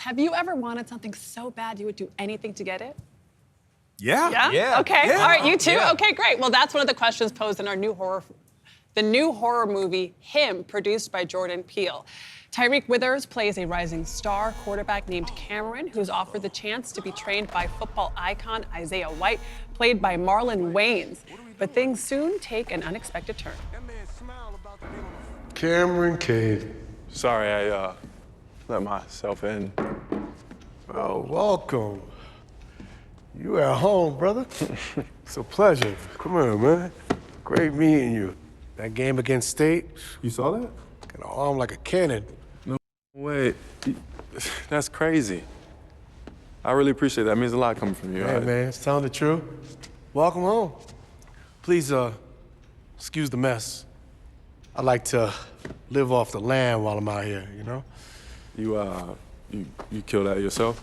Have you ever wanted something so bad you would do anything to get it? Yeah. Yeah. Okay. Yeah. All right, you too? Yeah. Okay, great. Well, that's one of the questions posed in our new horror movie, Him, produced by Jordan Peele. Tyriq Withers plays a rising star quarterback named Cameron, who's offered the chance to be trained by football icon Isaiah White, played by Marlon Wayans. But things soon take an unexpected turn. Cameron Cade. Sorry, I let myself in. Oh, welcome. You at home, brother. It's a pleasure. Come here, man. Great meeting you. That game against State, You saw that? got an arm like a cannon. Wait, that's crazy. I really appreciate that. It means a lot coming from you. Hey, man, it's telling the truth. Welcome home. Please, excuse the mess. I like to live off the land while I'm out here, you know? You killed that yourself?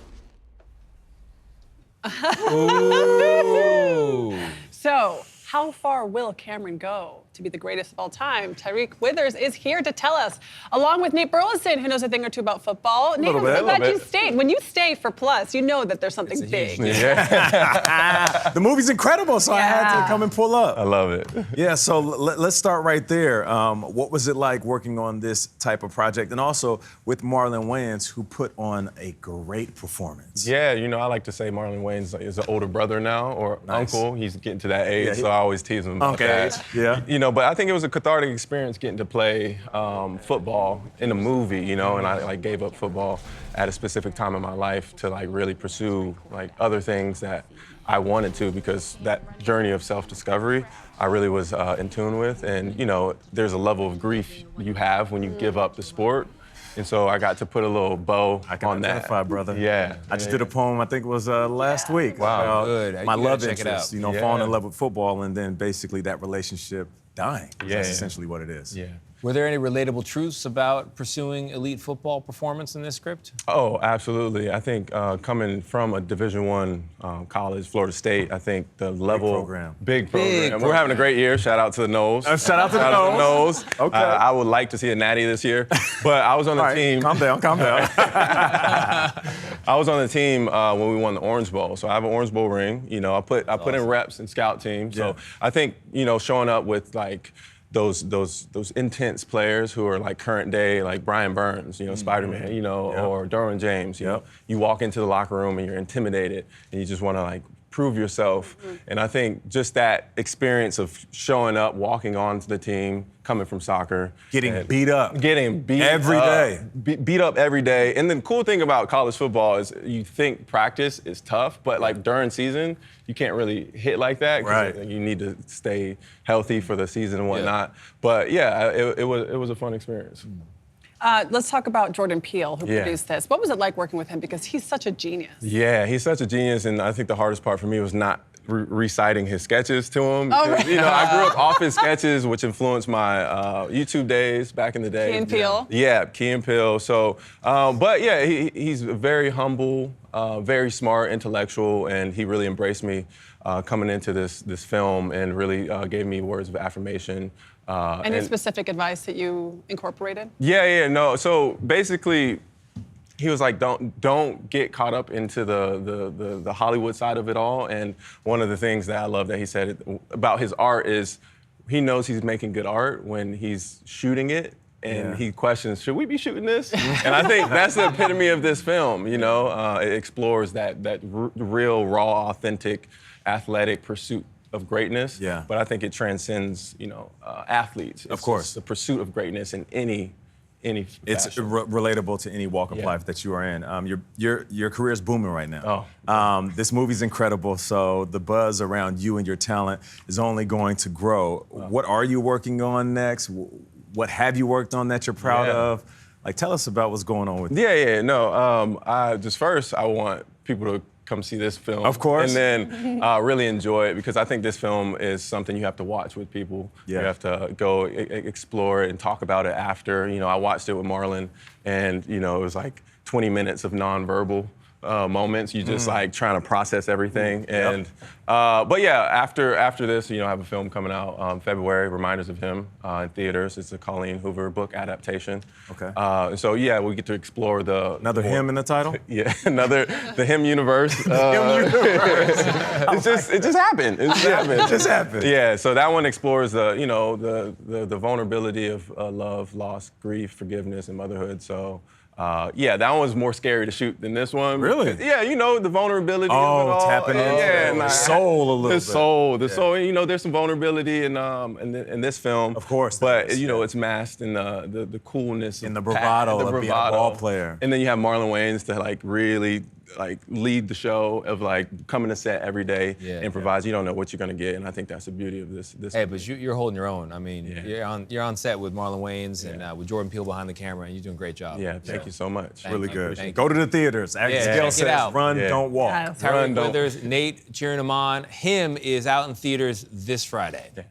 So, how far will Cameron go to be the greatest of all time? Tyriq Withers is here to tell us, along with Nate Burleson, who knows a thing or two about football. Nate, I'm so glad you stayed. When you stay for Plus, you know that there's something big. The movie's incredible, so I had to come and pull up. I love it. Yeah, so let's start right there. What was it like working on this type of project? And also with Marlon Wayans, who put on a great performance. Yeah, I like to say Marlon Wayans is an older brother now, or uncle. He's getting to that age, so I always tease him about that. Yeah. But I think it was a cathartic experience getting to play football in a movie, and I gave up football at a specific time in my life to really pursue other things that I wanted to, because that journey of self-discovery I really was in tune with. And, there's a level of grief you have when you give up the sport. And so I got to put a little bow on that. I can identify, brother. Yeah. I just did a poem, I think it was last week. Wow. Good. My You love gotta check it interest, out. falling in love with football and then basically that relationship dying. That's essentially what it is. Yeah. Were there any relatable truths about pursuing elite football performance in this script? Oh, absolutely. I think coming from a Division I college, Florida State, I think the level... Big program. We're having a great year. Shout out to the Noles. Shout out to the Noles. Okay. I would like to see a natty this year, but I was on the team... Calm down. I was on the team when we won the Orange Bowl, so I have an Orange Bowl ring. I put in reps in scout team. So I think showing up with those intense players who are current day, like Brian Burns, Spider-Man, or Derwin James. You walk into the locker room and you're intimidated, and you just want to prove yourself. And I think just that experience of showing up, walking onto the team, coming from soccer. Getting beat up every day. Beat up every day. And the cool thing about college football is you think practice is tough, but during season, you can't really hit like that. Right. You need to stay healthy for the season and whatnot. But yeah, it was a fun experience. Let's talk about Jordan Peele, who produced this. What was it like working with him? Because he's such a genius. Yeah, he's such a genius, and I think the hardest part for me was not reciting his sketches to him. Oh, right. I grew up off his sketches, which influenced my YouTube days back in the day. Key and Peele. Yeah, Key and Peele. So, but yeah, he's very humble, very smart, intellectual, and he really embraced me coming into this film and really gave me words of affirmation. Any specific advice that you incorporated? No. So basically, he was like, don't get caught up into the Hollywood side of it all. And one of the things that I love that he said about his art is he knows he's making good art when he's shooting it. And he questions, should we be shooting this? And I think that's the epitome of this film, It explores that real, raw, authentic, athletic pursuit of greatness. Yeah. But I think it transcends, athletes. Of course. The pursuit of greatness in any It's relatable to any walk of life that you are in. Your career is booming right now. This movie's incredible, so the buzz around you and your talent is only going to grow. What are you working on next? What have you worked on that you're proud of? Tell us about what's going on with you. I want people to come see this film. Of course. And then really enjoy it, because I think this film is something you have to watch with people. Yeah. You have to go explore it and talk about it after. I watched it with Marlon, and it was 20 minutes of nonverbal moments. You just like trying to process everything. And but yeah, after this, I have a film coming out February, Reminders of Him in theaters. It's a Colleen Hoover book adaptation. Okay. So yeah, we get to explore another him in the title. Yeah, the him universe. It just happened. It just happened. It just happened. Yeah. So that one explores the vulnerability of love, loss, grief, forgiveness, and motherhood. So. Yeah, that one was more scary to shoot than this one. Really? Yeah, the vulnerability of it all. Tapping into the soul a little bit. The soul. There's some vulnerability in this film. Of course. But, it's masked in the coolness. In the bravado of being a ball player. And then you have Marlon Wayans to, really lead the show of coming to set every day, improvise. You don't know what you're gonna get, and I think that's the beauty of this. Hey, but you're holding your own. I mean, you're on set with Marlon Wayans and with Jordan Peele behind the camera, and you're doing a great job. Yeah, thank you so much. Really good. Go to the theaters. As Gayle says, run, don't walk. Tyriq Withers, Nate cheering him on. Him is out in theaters this Friday. Yeah.